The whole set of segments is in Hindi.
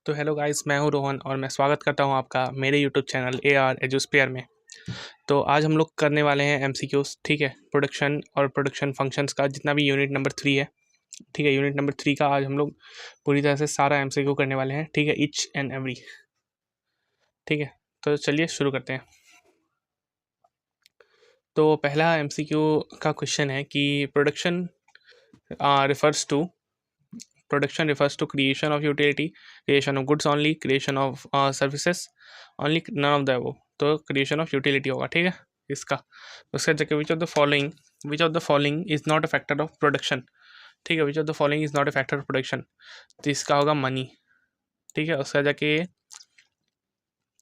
तो हेलो गाइस, मैं हूं रोहन और मैं स्वागत करता हूं आपका मेरे यूट्यूब चैनल AR एजुस्पेयर में। तो आज हम लोग करने वाले हैं MCQs। ठीक है, प्रोडक्शन और प्रोडक्शन फंक्शंस का जितना भी यूनिट नंबर 3 है। ठीक है, यूनिट नंबर 3 का आज हम लोग पूरी तरह से सारा MCQ करने वाले हैं। ठीक है, ईच एंड एवरी। ठीक है, तो चलिए शुरू करते हैं। तो पहला MCQ का क्वेश्चन है कि production refers to creation of utility, creation of goods only, creation of services only, none of the above। तो creation of utility होगा। ठीक है, इसका उसका जगह which of the following is not a factor of production। ठीक है, which of the following is not a factor of production, तो इसका होगा मनी। ठीक है, उसका जाके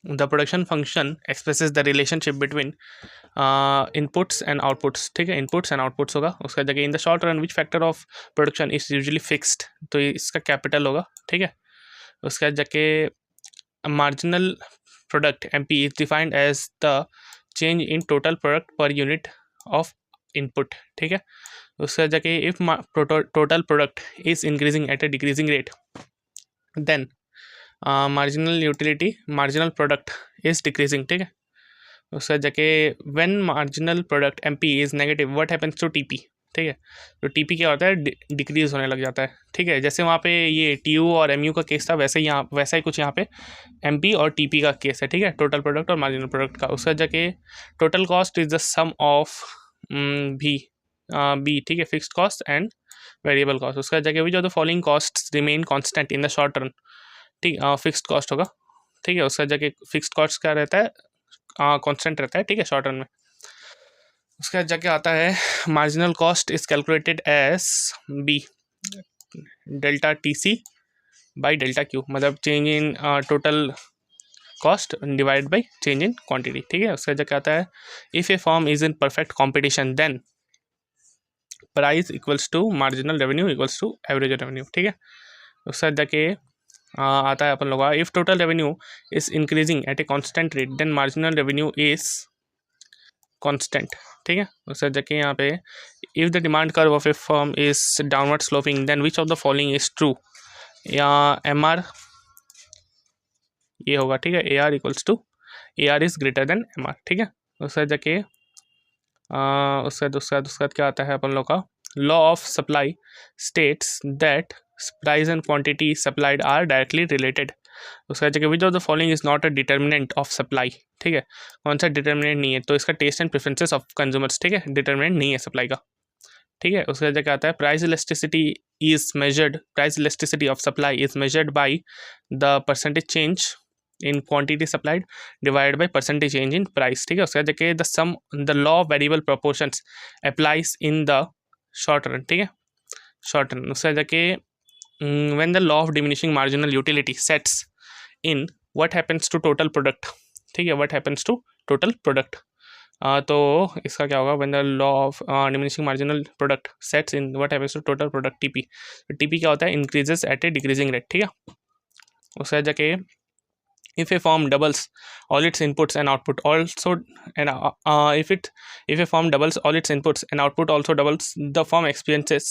the production function expresses the relationship between inputs and outputs। ठीक है, inputs and outputs होगा। उसका जगह in the short run which factor of production is usually fixed, तो इसका कैपिटल होगा। ठीक है, उसका जगह marginal product MP is defined as the change in total product per unit of input। ठीक है, उसका जगह if total product is increasing at a decreasing rate then marginal product is decreasing। ठीक है, उसका जगह when marginal product MP is negative what happens to TP। ठीक है, तो TP क्या होता है, डिक्रीज होने लग जाता है। ठीक है, जैसे वहाँ पे ये TU और MU का केस था वैसा ही कुछ यहाँ पे MP और TP का केस है। ठीक है, टोटल प्रोडक्ट और मार्जिनल प्रोडक्ट का। उसका जगह total cost is the sum of B. ठीक है, fixed cost and variable cost. उसका जगह which of the following cost remain constant in the short run. ठीक, फिक्स्ड कॉस्ट होगा। ठीक है, उसका जगह फिक्स्ड कॉस्ट क्या रहता है, कांस्टेंट रहता है। ठीक है, शॉर्ट रन में। उसका जगह आता है marginal cost is calculated as B delta TC by delta Q, मतलब change in total cost divide by change in quantity. ठीक है, उसका जगह आता है if a firm is in perfect competition then price equals to marginal revenue equals to average revenue. ठीक है, उसका जगह आता है अपन लोग if total revenue is increasing at a constant rate then marginal revenue is constant. ठीक है, उसका जगह यहाँ पे if the demand curve of a firm is downward sloping then which of the following is true, या MR ये होगा। ठीक है, AR equals to AR is greater than MR। ठीक है, उसका जगह उसका क्या आता है अपन लोग का law of supply states that price and quantity supplied are directly related. उसका जगह which of the following is not a determinant of supply. ठीक है, कौन सा डिटर्मिनेंट नहीं है, तो इसका taste and preferences of consumers. ठीक है, डिटर्मिनेंट नहीं है सप्लाई का। ठीक है, उसका जगह आता है price elasticity of supply is measured by the percentage change in quantity supplied divided by percentage change in price। ठीक है, उसका जगह the law of variable proportions applies in the short run। ठीक है, short run। उसका जगह when the law of diminishing marginal utility sets in what happens to total product। ठीक है, what happens to total product, तो इसका क्या होगा when the law of diminishing marginal product sets in what happens to total product TP। TP क्या होता है, increases at a decreasing rate। ठीक है, उसका जगह if a firm doubles all its inputs and output also and if a firm doubles all its inputs and output also doubles the firm experiences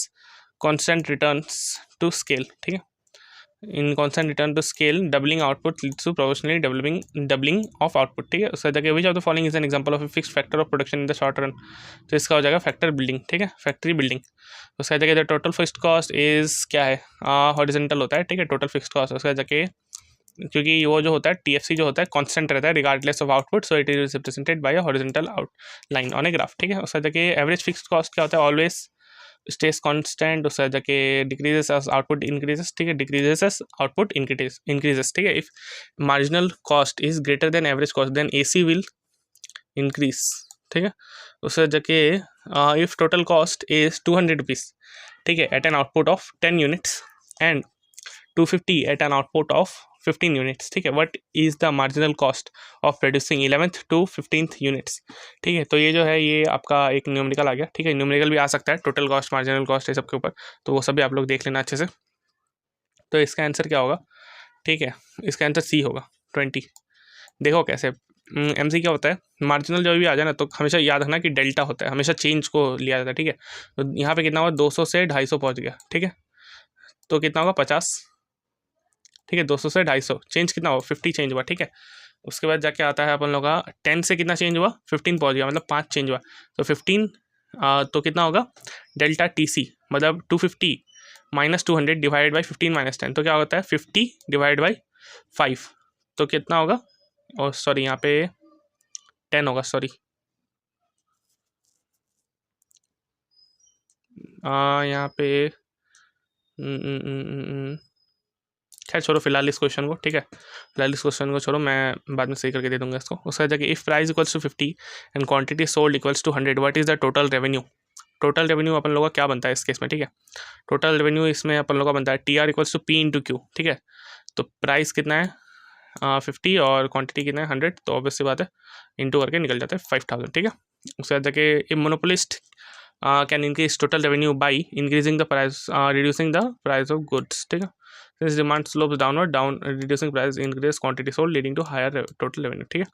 constant returns to scale। ठीक है, in constant return to scale doubling output leads to proportionally doubling of output। ठीक है, उसका जगह which of the following is an example of a fixed factor of production in the short run, तो इसका हो जाएगा फैक्टर बिल्डिंग। ठीक है, फैक्ट्री बिल्डिंग। उसका जगह टोटल फिक्स्ड कॉस्ट इज क्या है, हॉरिजॉन्टल होता है। ठीक है, टोटल फिक्स्ड कॉस्ट। उसका जगह क्योंकि वो जो होता है TFC जो होता है कांस्टेंट रहता है regardless of output, so it is represented by a horizontal outline on a graph. ठीक है, उसका जगह एवरेज फिक्स्ड कॉस्ट क्या होता है, ऑलवेज स्टेज कांस्टेंट। उसका जगह डिक्रीजेस एज आउटपुट इंक्रीजेस। ठीक है, डिक्रीजेस एज आउटपुट इंक्रीजेस। ठीक है, if marginal cost is greater than average cost then AC will increase. ठीक है, उसका जगह if total cost is 200 rupees. ठीक है, at an output of 10 units and 250 at an output of 15 units. ठीक है, what is the marginal cost of producing 11th to 15th units. ठीक है, तो ये जो है ये आपका एक न्यूमेरिकल आ गया। ठीक है, न्यूमेरिकल भी आ सकता है टोटल कॉस्ट, मार्जिनल कॉस्ट, ये सब के ऊपर, तो वो सब भी आप लोग देख लेना अच्छे से। तो इसका आंसर क्या होगा, ठीक है, इसका आंसर C होगा 20। देखो कैसे MC क्या होता है, मार्जिनल जो भी आ जाए ना तो हमेशा याद रखना कि डेल्टा होता है, हमेशा चेंज को लिया जाता है। ठीक है, तो यहाँ पे कितना होगा, 200 से 250 पहुँच गया। ठीक है, तो कितना होगा, 50। ठीक है, 200 से 250 चेंज कितना हुआ, 50 चेंज हुआ, ठीक है। उसके बाद जाके आता है अपन लोग का 10 से कितना चेंज हुआ, 15 पहुंच गया, मतलब 5 चेंज हुआ, तो 15 तो कितना होगा डेल्टा टी सी, मतलब 250 माइनस 200 डिवाइड बाई 15 माइनस 10, तो क्या होता है 50 डिवाइड बाई 5, तो कितना होगा, और सॉरी यहाँ पे 10 होगा, सॉरी यहाँ पे खैर छोड़ो फिलहाल इस क्वेश्चन को, ठीक है, फिलहाल इस क्वेश्चन को छोड़ो, मैं बाद में सही करके दे दूंगा इसको। उसका जाके if price equals to 50 and quantity sold equals to 100 what is the total revenue. Total revenue अपन लोगों का क्या बनता है इस केस में, ठीक है, टोटल रेवेन्यू इसमें अपन लोगों का बनता है T R equals to P into Q, ठीक है। तो प्राइस कितना है 50 और क्वांटिटी कितना है 100, तो ऑब्वियस सी बात है इंटू करके निकल जाता है 5000, ठीक है। उसके बाद जाके a monopolist can increase total revenue by increasing the price reducing the price of goods, ठीक है। Since demand slopes downward, reducing price increase quantity sold leading to higher total revenue, ठीक है।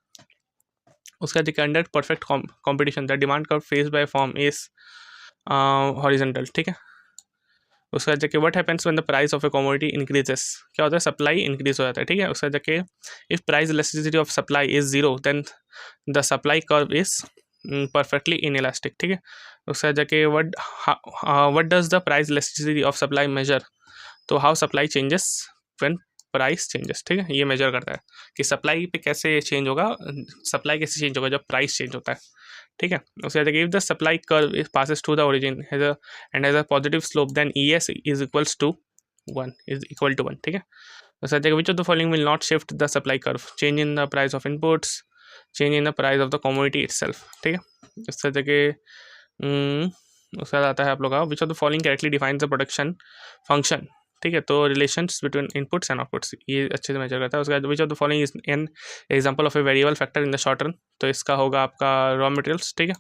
उसका जो under perfect competition the demand curve face by form is horizontal, ठीक है। उसका जाके what happens when the price of A commodity increases, क्या होता है सप्लाई इंक्रीज हो जाता है, ठीक है। उसका जाके if price elasticity of supply is 0 then the supply curve is perfectly inelastic, ठीक है। उसका जाके what does the price elasticity of supply measure, तो how supply changes when price changes, ठीक है, ये मेजर करता है कि सप्लाई पे कैसे चेंज होगा, सप्लाई कैसे चेंज होगा जब प्राइस चेंज होता है, ठीक है। उसके बाद if the supply curve is passes to the origin and has a positive slope then E S is equals to 1 is equal to 1, ठीक है। उसके बाद which of the following will not shift the supply curve, change in the price of inputs, change in the price of the commodity itself, ठीक है। इससे जगह उसके बाद आता है आप लोग का विच of the following correctly defines the production function, ठीक है। तो relations between inputs and outputs ये अच्छे से मेजर करता है। उसके बाद which of the following is an example of a variable factor in the short run, तो इसका होगा आपका रॉ मटेरियल्स, ठीक है,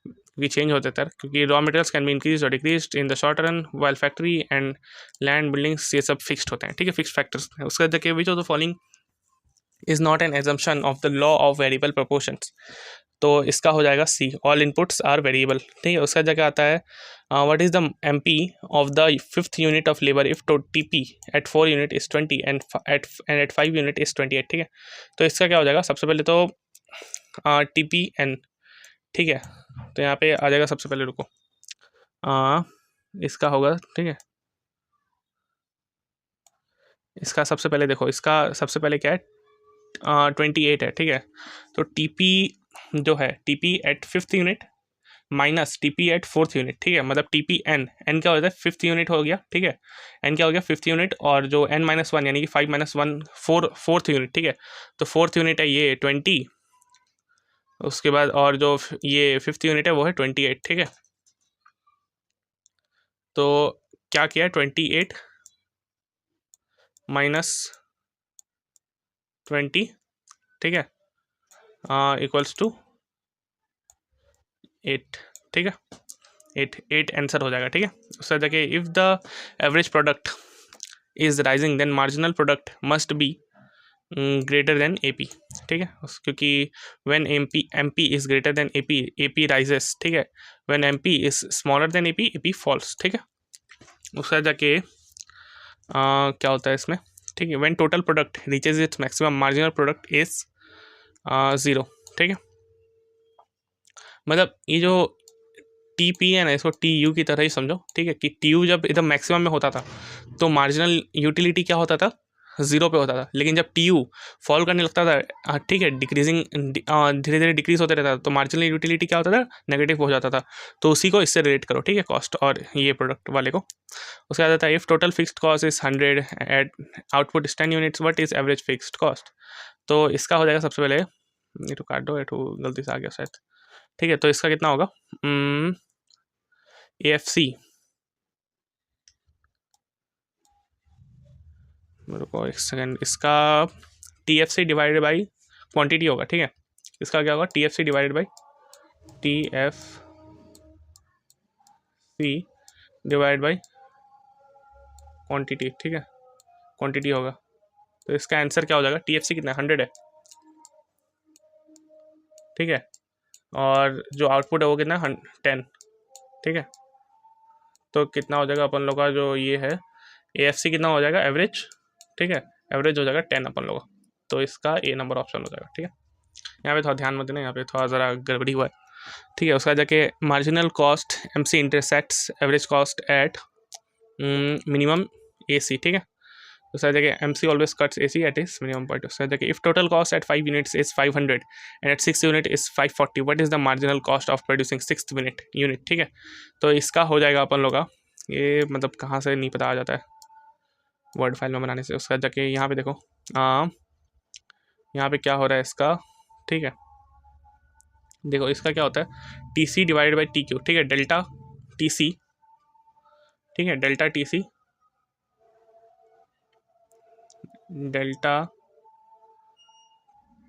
क्योंकि चेंज होते हैं, क्योंकि raw materials can be increase और decrease in the short run while factory and land buildings ये सब फिक्स्ड होते हैं, ठीक है, फिक्स्ड फैक्टर्स। उसके बाद देखिए which of the following is not an assumption of the law of variable proportions, तो इसका हो जाएगा C, all inputs are variable, ठीक है। उसका जगह आता है what is the MP of the 5th unit of labour if TP at 4 unit is 20 and at 5 unit is 28, ठीक है। तो इसका क्या हो जाएगा, सबसे पहले तो टीपी एन, ठीक है, तो यहाँ पे आ जाएगा सबसे पहले, रुको इसका होगा, ठीक है, इसका सबसे पहले देखो, इसका सबसे पहले क्या है 28 है, ठीक है। तो टीपी जो है TP at 5th unit minus TP at 4th unit, ठीक है, मतलब टीपी एन, एन क्या हो जाता है 5th यूनिट हो गया, ठीक है, एन क्या हो गया 5th यूनिट, और जो एन माइनस 1 यानी कि 5 माइनस 1 4th यूनिट, ठीक है। तो 4th यूनिट है ये 20, उसके बाद और जो ये 5th यूनिट है वो है 28, ठीक है। तो क्या किया 28 माइनस 20, ठीक है, इक्वल्स टू 8, ठीक है, 8 आंसर हो जाएगा, ठीक है। उससे देखिए if the average product is rising then marginal product must be greater than A P, ठीक है, क्योंकि when M P is greater than A P rises, ठीक है, when M P is smaller than A P falls, ठीक है। उसका जाके क्या होता है इसमें, ठीक है, when total product reaches its maximum marginal product is 0, ठीक है। मतलब ये जो टी पी है ना, इसको टी यू की तरह ही समझो, ठीक है, कि टी यू जब एकदम मैक्सिमम में होता था तो मार्जिनल यूटिलिटी क्या होता था 0 पे होता था, लेकिन जब टी यू फॉल करने लगता था, ठीक है, डिक्रीजिंग धीरे धीरे डिक्रीज होते रहता था, तो मार्जिनल यूटिलिटी क्या होता था नेगेटिव हो जाता था। तो उसी को इससे रिलेट करो, ठीक है, कॉस्ट और ये प्रोडक्ट वाले को। उसके बाद आता है if total fixed cost is 100 at output is 10 units what is average fixed cost, तो इसका हो जाएगा सबसे पहले, ये तो काट दो, ये तो गलती से आ गया शायद, ठीक है। तो इसका कितना होगा AFC, मेरे को एक सेकेंड, इसका TFC डिवाइडेड बाई क्वांटिटी होगा, ठीक है। इसका क्या होगा TFC divided by TFC divide by quantity, ठीक है, क्वांटिटी होगा। तो इसका आंसर क्या हो जाएगा, TFC कितना 100 है, ठीक है, और जो आउटपुट है वो कितना 10, ठीक है। तो कितना हो जाएगा अपन लोग का जो ये है AFC कितना हो जाएगा एवरेज, ठीक है, एवरेज हो जाएगा 10 अपन लोगों का, तो इसका ए नंबर ऑप्शन हो जाएगा। ठीक है, यहाँ पे थोड़ा ध्यान मत देना, यहाँ पे थोड़ा ज़रा गड़बड़ी हुआ है। ठीक है, उसका जाके marginal cost MC intersects average cost at minimum AC। ठीक है, उसका जाके MC always cuts AC at is minimum point. उसका जाके if total cost at 5 units is 500 and at 6 unit is 540, what is the marginal cost of producing 6th unit. ठीक है, तो इसका हो जाएगा अपन लोग का, ये मतलब कहाँ से नहीं पता आ जाता है वर्ड फाइल में बनाने से। उसका जाके यहाँ पे देखो, यहाँ पे क्या हो रहा है इसका। ठीक है, देखो इसका क्या होता है, TC डिवाइडेड बाई TQ। ठीक है, डेल्टा TC, ठीक है, delta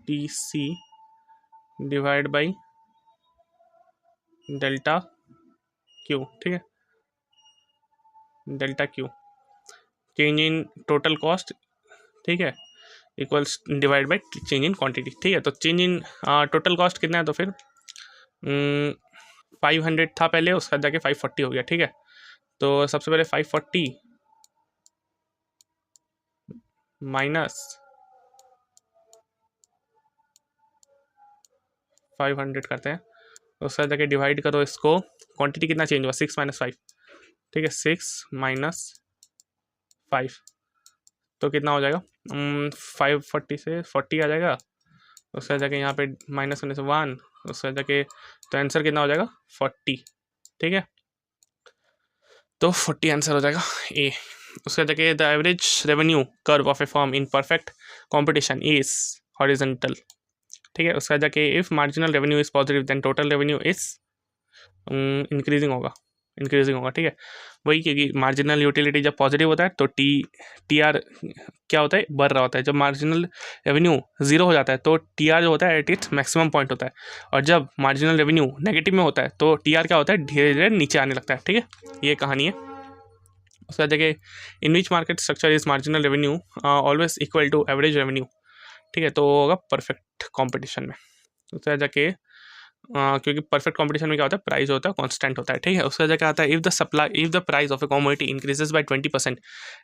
TC divide by delta Q। ठीक है, delta Q change in total cost, ठीक है, equals divide by change in quantity. ठीक है, तो चेंज इन टोटल कॉस्ट कितना है, तो फिर 500 था पहले, उसका जाके 540 हो गया। ठीक है, तो सबसे पहले 540 माइनस 500 करते हैं, उसका जाके डिवाइड करो इसको, क्वांटिटी कितना चेंज हुआ, 6 - 5। ठीक है, 6 - 5 तो कितना हो जाएगा, 540 से 40 आ जाएगा। उसका जाके यहाँ पे माइनस होने से 1, उसका जाके तो आंसर कितना हो जाएगा 40। ठीक है, तो 40 आंसर हो जाएगा ए। उसका जाके the average revenue curve of a firm in perfect competition is horizontal. ठीक है, उसका जाके if marginal revenue is positive then total revenue is increasing होगा। ठीक है, वही, क्योंकि मार्जिनल यूटिलिटी जब पॉजिटिव होता है तो TR क्या होता है, बढ़ रहा होता है। जब मार्जिनल रेवेन्यू 0 हो जाता है तो TR जो होता है एट इट्स मैक्सिमम पॉइंट होता है, और जब मार्जिनल रेवेन्यू नेगेटिव में होता है तो TR क्या होता है, धीरे धीरे नीचे आने लगता है। ठीक है, ये कहानी है। उसका जगह in which market structure is marginal revenue always equal to average revenue. ठीक है, तो होगा परफेक्ट कॉम्पिटिशन में। उसका जाके क्योंकि परफेक्ट कंपटीशन में क्या होता है, प्राइस होता है कांस्टेंट होता है। ठीक है, उसका क्या आता है, if the price of A commodity increases by 20%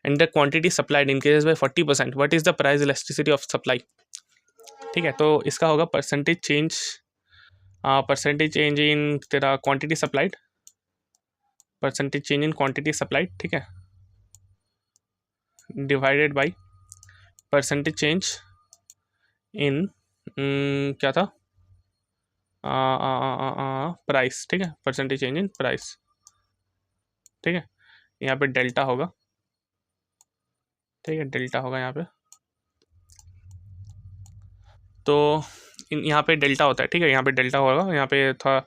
and the quantity supplied increases by 40%, what is the price elasticity of supply. ठीक है, तो इसका होगा परसेंटेज चेंज इन तेरा quantity supplied, percentage change in quantity supplied. ठीक है, divided by percentage change in क्या था, प्राइस। ठीक है, परसेंटेज चेंज इन प्राइस। ठीक है, यहाँ पे डेल्टा होगा। ठीक है, डेल्टा होगा यहाँ पे, तो यहाँ पे डेल्टा होता है। ठीक है, यहाँ पे डेल्टा होगा, यहाँ पे थोड़ा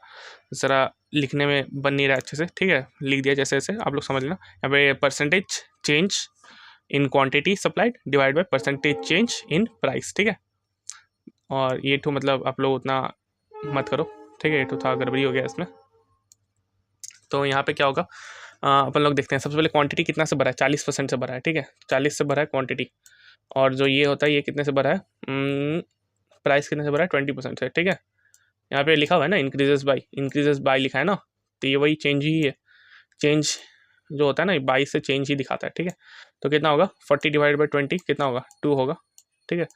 ज़रा लिखने में बन नहीं रहा अच्छे से। ठीक है, लिख दिया जैसे जैसे, आप लोग समझ लेना। यहाँ पे percentage change in quantity supplied divide by percentage change in price. ठीक है, और ये तो मतलब आप लोग उतना मत करो। ठीक है, ये तो थोड़ा गड़बड़ी हो गया इसमें। तो यहाँ पे क्या होगा, अपन लोग देखते हैं। सबसे पहले क्वांटिटी कितना से भरा है, 40% से भरा है। ठीक है, 40 से भरा है क्वांटिटी, और जो ये होता है ये कितने से भरा है, प्राइस कितने से भरा है, 20% से। ठीक है, यहाँ पे लिखा हुआ है ना इंक्रीजेस बाई लिखा है ना, तो ये वही चेंज ही है। चेंज जो होता है ना, बाई से चेंज ही दिखाता है। ठीक है, तो कितना होगा, 40 डिवाइड बाई 20 कितना होगा, 2 होगा। ठीक है,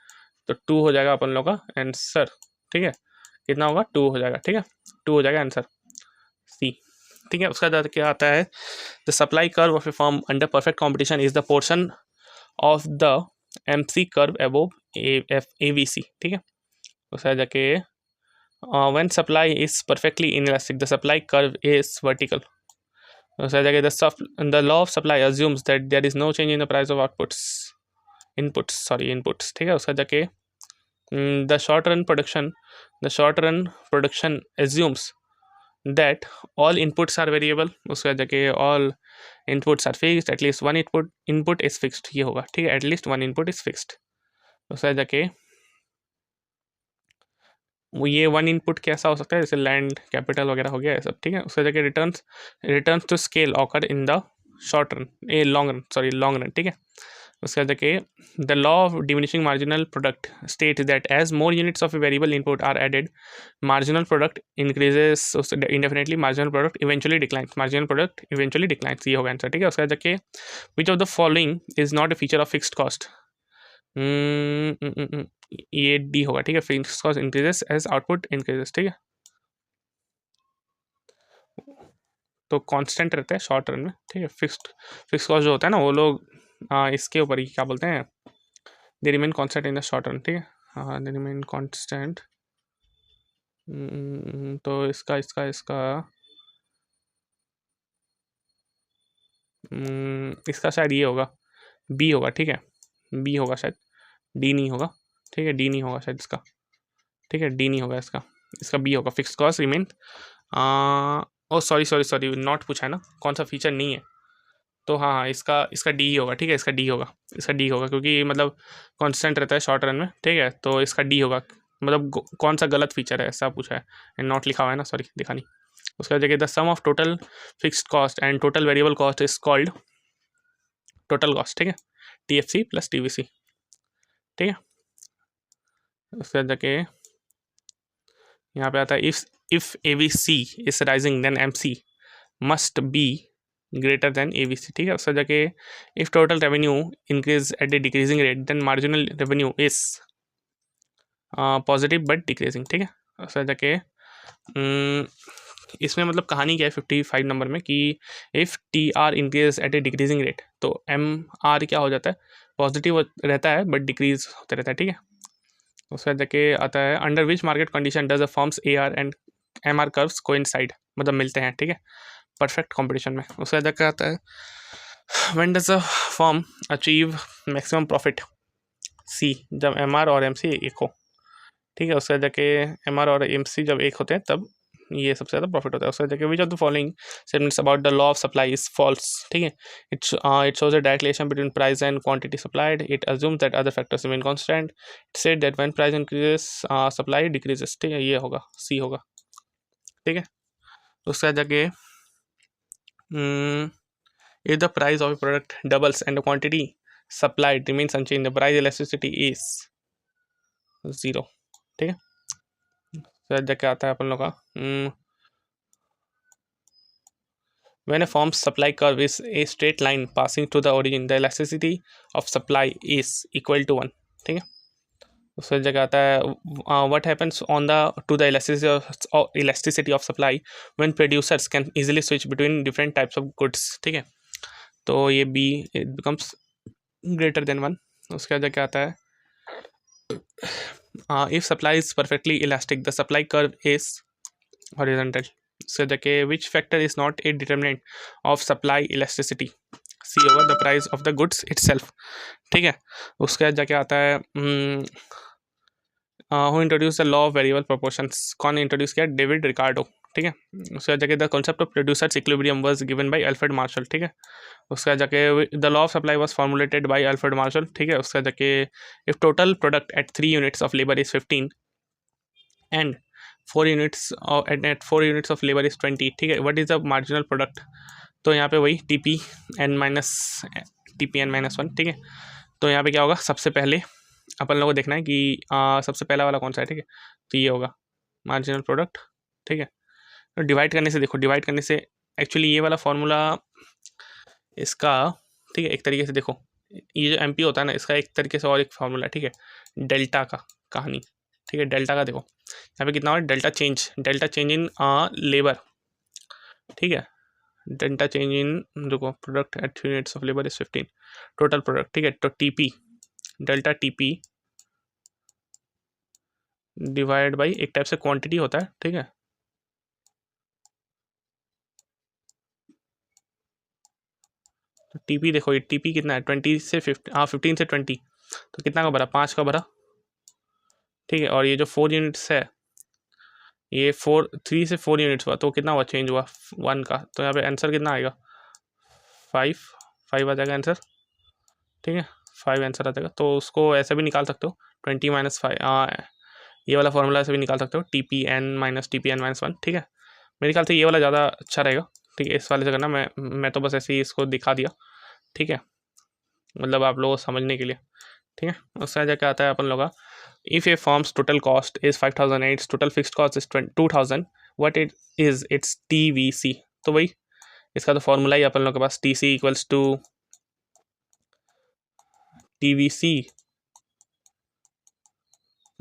तो 2 हो जाएगा अपन लोग का आंसर। ठीक है, कितना होगा, 2 हो जाएगा। ठीक है, 2 हो जाएगा आंसर सी। ठीक है, उसका बाद क्या आता है, the supply curve of a firm under perfect competition is the portion of the MC curve above AVC। ठीक है, उसका जाके when supply is perfectly inelastic the supply curve is vertical. उसका जाके the law of supply assumes that there is no change in the price of inputs. ठीक है, उसका जाके the short run production assumes that all inputs are variable. उसका जाके all inputs are fixed, at least one input is fixed, ये होगा। ठीक है, at least one input is fixed। उसका जाके वो ये वन इनपुट कैसा हो सकता है, जैसे लैंड कैपिटल वगैरह हो गया है सब। ठीक है, उसका जाके returns to scale occur in the long run. ठीक है, उसका जाके the law of diminishing marginal product state that as more units of a variable input are added marginal product increases indefinitely, marginal product eventually declines. ये होगा आंसर। ठीक है, उसका जाके which of the following is not a feature of fixed cost. ये डी होगा, ठीक है। Fix cost increases as output increases, ठीक है। तो कांस्टेंट रहता है शॉर्ट रन में, ठीक है। फिक्स कॉस्ट जो होता है ना, वो लोग इसके ऊपर ही क्या बोलते हैं, they remain constant in the short run, ठीक है। हाँ, दे रिमेन कांस्टेंट। तो इसका शायद ये होगा, बी होगा, ठीक है। बी होगा शायद, डी नहीं होगा, ठीक है। डी नहीं होगा शायद इसका, ठीक है। डी नहीं होगा इसका, इसका बी होगा। Fix cost remain, oh sorry sorry sorry, not पूछा है ना, कौन सा फीचर नहीं है। तो हाँ हाँ, इसका इसका डी ही होगा, ठीक है। इसका डी होगा, इसका डी होगा, क्योंकि मतलब कांस्टेंट रहता है शॉर्ट रन में, ठीक है। तो इसका डी होगा, मतलब कौन सा गलत फीचर है ऐसा पूछा है, एंड नॉट लिखा हुआ है ना, सॉरी दिखा नहीं। उसका जगह the sum of total fixed cost and total variable cost is called total cost, ठीक है। TFC प्लस TVC, ठीक है। उसका जाके यहाँ पे आता है if AVC is rising then MC must be greater than ABC, ठीक है। उसका जाके if total revenue increase at a decreasing rate then marginal revenue is positive but decreasing, ठीक है। उसका जाके इसमें मतलब कहानी क्या है 55 नंबर में कि if TR increase at a decreasing rate, तो MR क्या हो जाता है, पॉजिटिव रहता है बट डिक्रीज होता रहता है, ठीक है। उसका जाके आता है under which market condition does a forms AR and MR curves coincide, मतलब मिलते हैं, ठीक है, परफेक्ट कंपटीशन में। उसका जाके आता है when does a form achieve maximum profit C, जब MR और MC एक हो, ठीक है। उसका जाके MR और MC जब एक होते हैं तब ये सबसे ज़्यादा प्रॉफिट होता है। उसका जाके which of the following statements about the law of supply is false, ठीक है। It shows a direct relation between price and quantity supplied, it assumes that other factors remain constant, it said that when price increases supply decreases, ठीक है। ये होगा, C होगा, ठीक है। उसका जाके if the price of a product doubles and the quantity supplied remains unchanged, the price elasticity is 0, ठीक है। फिर जाके आता है अपन लोग का when a firm's supply curve is a straight line passing to the origin, the elasticity of supply is equal to 1, ठीक है। उसका जगह आता है what happens on the to the elasticity of supply when producers can easily switch between different types of goods, ठीक है। तो ये B it becomes greater than 1। उसके बाद क्या आता है if supply is perfectly elastic, the supply curve is horizontal। so the which factor is not a determinant of supply elasticity, C होगा the price of the goods itself, ठीक है। उसके बाद जाके आता है who introduce the law of variable proportions, कौन इंट्रोड्यूस किया, डेविड रिकार्डो, ठीक है। उसके बाद जाके the concept of producers equilibrium was given by Alfred Marshall, ठीक है। उसके बाद जाके the law of supply was formulated bye Alfred Marshall, ठीक है। उसके बाद जाके if total product at 3 units of labour is 15 and 4 units at 4 units of labour is 20, ठीक है, what is the marginal product. तो यहाँ पे वही TPN-1, ठीक है। तो यहाँ पे क्या होगा, सबसे पहले अपन लोगों को देखना है कि सबसे पहला वाला कौन सा है, ठीक है। तो ये होगा मार्जिनल प्रोडक्ट, ठीक है। तो डिवाइड करने से देखो, डिवाइड करने से एक्चुअली ये वाला फॉर्मूला इसका, ठीक है, एक तरीके से देखो, ये जो MP होता है ना, इसका एक तरीके से और एक फार्मूला है, ठीक है, डेल्टा का कहानी, ठीक है। डेल्टा का देखो यहाँ पे कितना हो, डेल्टा चेंज इन लेबर, ठीक है। डेल्टा चेंज इन देखो product at 3 units of labour is 15 total product, ठीक है। तो डेल्टा TP डिवाइड बाई एक टाइप से क्वांटिटी होता है, ठीक है। तो TP देखो, ये TP कितना है, 20 से 50, 15 से 20, तो कितना का भरा, 5 का भरा, ठीक है। और ये जो 4 यूनिट्स है, ये 3 से 4 यूनिट्स हुआ, तो कितना हुआ, चेंज हुआ 1 का। तो यहाँ पे आंसर कितना आएगा, 5 आ जाएगा आंसर, ठीक है। 5 आंसर आ जाएगा। तो उसको ऐसे भी निकाल सकते हो, 20 - 5, ये वाला फॉर्मूला ऐसे भी निकाल सकते हो, TPN-1, ठीक है। मेरे ख्याल से ये वाला ज़्यादा अच्छा रहेगा, ठीक है। इस वाले से करना, मैं तो बस ऐसे ही इसको दिखा दिया, ठीक है, मतलब आप लोगों को समझने के लिए, ठीक है। उससे जाके आता है अपन लोग का if A forms total cost is 5000 and total fixed cost is 2000, what it is it's TVC। तो वही इसका तो फॉर्मूला ही अपन लोग के पास, TC = TVC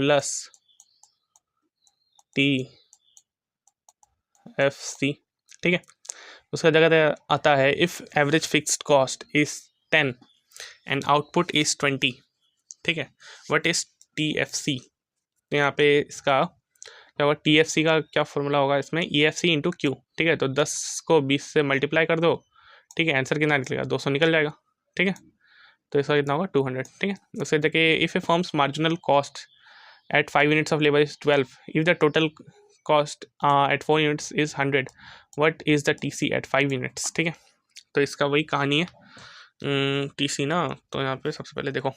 प्लस TFC, ठीक है। उसका जगह आता है if average fixed cost is 10 and output is 20, ठीक है, व्हाट इज़ TFC। तो यहाँ पे इसका क्या होगा, TFC का क्या फॉर्मूला होगा इसमें, EFC इंटू Q, ठीक है। तो 10 को 20 से मल्टीप्लाई कर दो, ठीक है, आंसर कितना निकलेगा, 200 निकल जाएगा, ठीक है। तो इसका कितना होगा 200, ठीक है। उससे देखिए if a firm's marginal cost at 5 units of labour is 12, if the total cost at 4 units is 100, what is the TC at 5 units, ठीक है। तो इसका वही कहानी है TC ना। तो यहाँ पे सबसे पहले देखो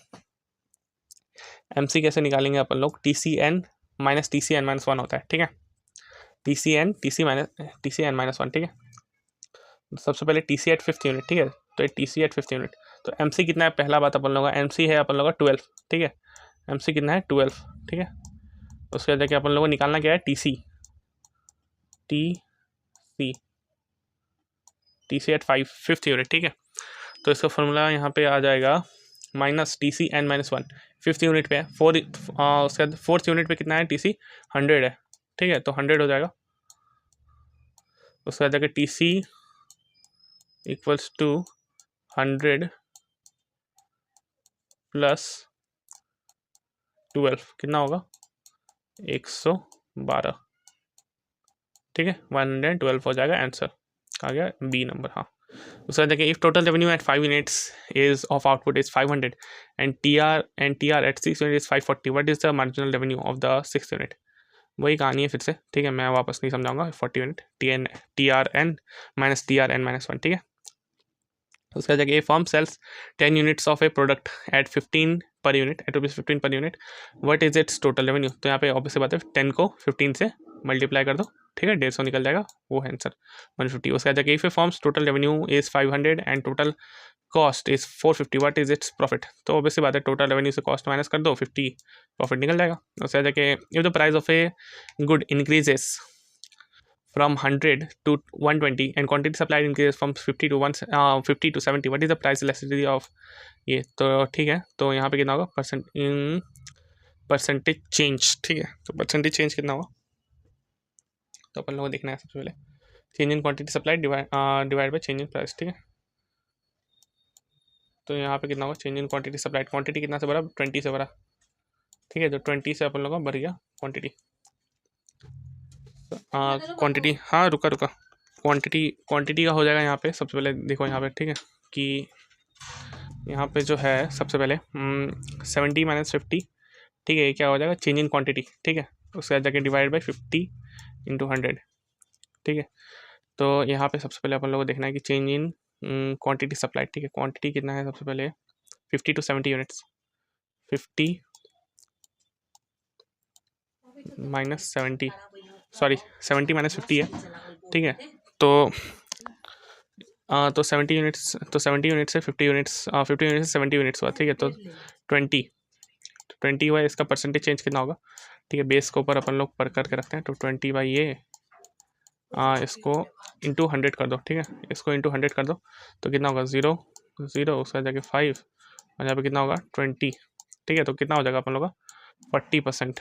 MC कैसे निकालेंगे अपन लोग, TCN माइनस TCN माइनस 1 होता है, ठीक है। TCN माइनस 1, ठीक है। सबसे पहले TC एट 5th यूनिट, ठीक है। तो TC एट 5th यूनिट, तो MC कितना है, पहला बात अपन लोग का MC है अपन लोग का 12, ठीक है। MC कितना है 12, ठीक है। उसके बाद देखिए अपन लोगों को निकालना क्या है TC एट 5th यूनिट, ठीक है। तो इसका फॉर्मूला यहाँ पे आ जाएगा minus TCN minus 1, 5th unit पे है, उसके बाद 4th यूनिट पे कितना है TC 100 है, ठीक है। तो 100 हो जाएगा। उसके बाद देखिए TC इक्वल्स टू 100 प्लस 12 कितना होगा 112, ठीक है। 112 हो जाएगा, आंसर आ गया B नंबर। हाँ, उसके बाद देखिए if total revenue at 5 units is of output is 500 and TR at 6 unit is 540, what is the marginal revenue of the 6th unit. वही कहानी है फिर से, ठीक है, मैं वापस नहीं समझाऊंगा। 40 unit TRN minus TRN minus 1, ठीक है। उसका जगह a firm sells 10 units of a product at 15 per unit, at ₹15 per unit, what is its total revenue. तो यहाँ पे ऑब्वियसली बात है 10 को 15 से मल्टीप्लाई कर दो, ठीक है, 150 निकल जाएगा, वो है आंसर 150। उसका जगह if A firms total revenue is 500 and total cost is 450, what is its profit. तो ऑब्वियसली बात है टोटल रेवेन्यू से कॉस्ट माइनस कर दो, 50 प्रॉफिट निकल जाएगा। उसका जगह if the price of a good increases from 100 to 120 and quantity supplied increases from 50 to 70, what is the price elasticity of ये। तो ठीक है, तो यहाँ पे कितना होगा परसेंटेज चेंज, ठीक है। तो परसेंटेज चेंज कितना होगा, तो अपन लोगों को देखना है सबसे पहले change in quantity supplied divide by change in price, ठीक है। तो यहाँ पे कितना होगा change in quantity supplied, quantity कितना से भरा 20 से भरा, ठीक है। तो 20 से अपन लोगों का भर गया क्वांटिटी, क्वांटिटी, हाँ रुका क्वांटिटी का हो जाएगा यहाँ पे। सबसे पहले देखो यहाँ पे, ठीक है, कि यहाँ पे जो है सबसे पहले 70 माइनस 50, ठीक है, ये क्या हो जाएगा चेंज इन क्वांटिटी, ठीक है। उसके बाद जाके डिवाइड बाई 50 इंटू 100, ठीक है। तो यहाँ पे सबसे पहले अपन लोगों को देखना है कि चेंज इन क्वांटिटी सप्लाई, ठीक है। क्वांटिटी कितना है सबसे पहले 50 to 70 units, 50 minus 70, sorry 70 minus 50 है, ठीक है। तो 70 यूनिट्स, तो 70 यूनिट से 50 यूनिट्स, 50 यूनिट से 70 यूनिट्स हुआ, ठीक है। तो 20 हुआ, इसका परसेंटेज चेंज कितना होगा, ठीक है। बेस के ऊपर अपन लोग पर करके रखते हैं, तो 20 बाई ये इसको इंटू 100 कर दो, ठीक है। इसको इंटू 100 कर दो तो कितना होगा 0 0, उसका जाके 5 और यहाँ पे कितना होगा 20, ठीक है। तो कितना हो जाएगा अपन लोग का 40%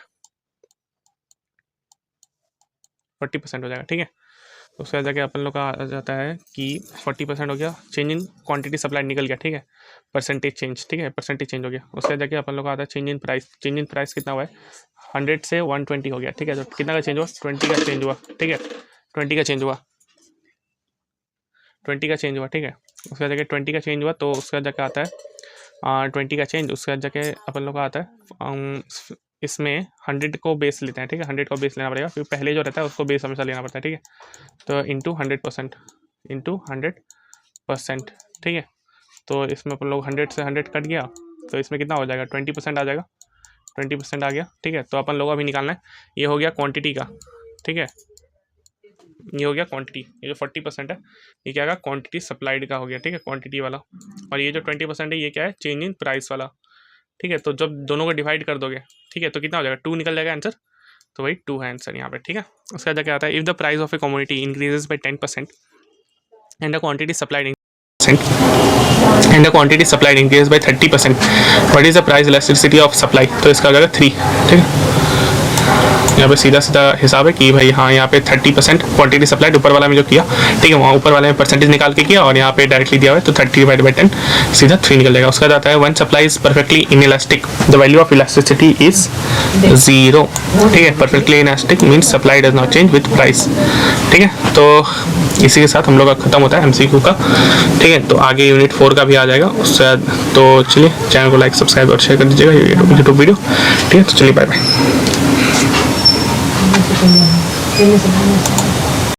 हो जाएगा, ठीक है। उसके बाद जाके अपन लोग का आ जाता है कि 40% हो गया, चेंज इन क्वांटिटी सप्लाई निकल गया, ठीक है, परसेंटेज चेंज, ठीक है, परसेंटेज चेंज हो गया। उसके बाद जाके अपन लोग का आता है चेंज इन प्राइस कितना हुआ है 100 से 120 हो गया, ठीक है। तो कितना का चेंज हुआ 20 का चेंज हुआ, ठीक है, 20 का चेंज हुआ, 20 का चेंज हुआ, ठीक है। उसके बाद जाके 20 का चेंज हुआ, तो उसके बाद जाके आता है 20 का चेंज। उसके बाद जाके अपन लोग का आता है इसमें 100 को बेस लेते हैं, ठीक है, 100 को बेस लेना पड़ेगा क्योंकि पहले जो रहता है उसको बेस हमेशा लेना पड़ता है, ठीक है। तो इंटू 100%, ठीक है। तो इसमें अपन लोग 100 से 100 कट गया, तो इसमें कितना हो जाएगा 20% आ जाएगा, 20% आ गया, ठीक है। तो अपन लोग अभी निकालना है, ये हो गया क्वांटिटी का, ठीक है, ये हो गया क्वांटिटी, ये जो 40% है ये क्या होगा क्वांटिटी सप्लाइड का हो गया, ठीक है, क्वांटिटी वाला। और ये जो 20% है ये क्या है चेंज इन प्राइस वाला, ठीक है। तो जब दोनों को डिवाइड कर दोगे, ठीक है, तो कितना हो जाएगा 2 निकल जाएगा आंसर, तो वही 2 है आंसर यहाँ पे, ठीक है। उसके बाद क्या आता है if the price of A commodity increases by 10% and the quantity supplied increase by 30%, what is the price elasticity of supply. तो इसका हो जाएगा 3, ठीक है। यहाँ पे सीधा सीधा हिसाब है कि भाई हाँ यहाँ पे 30% क्वांटिटी सप्लाइड ऊपर वाला में जो किया, ठीक है, वहाँ ऊपर वाले में परसेंटेज निकाल के किया और यहाँ पे डायरेक्टली दिया हुआ है तो 30/10 सीधा 3 निकल जाएगा। उसका जाता है one supply is perfectly inelastic, the value of elasticity is 0, ठीक है। Perfectly inelastic means supply does not change with price, ठीक है। तो इसी के साथ हम लोग का खत्म होता है MCQ का, ठीक है। तो आगे यूनिट 4 का भी आ जाएगा उससे। तो चलिए चैनल को लाइक सब्सक्राइब और शेयर कर दीजिएगा यूट्यूब वीडियो, ठीक है। तो चलिए बाय बाय।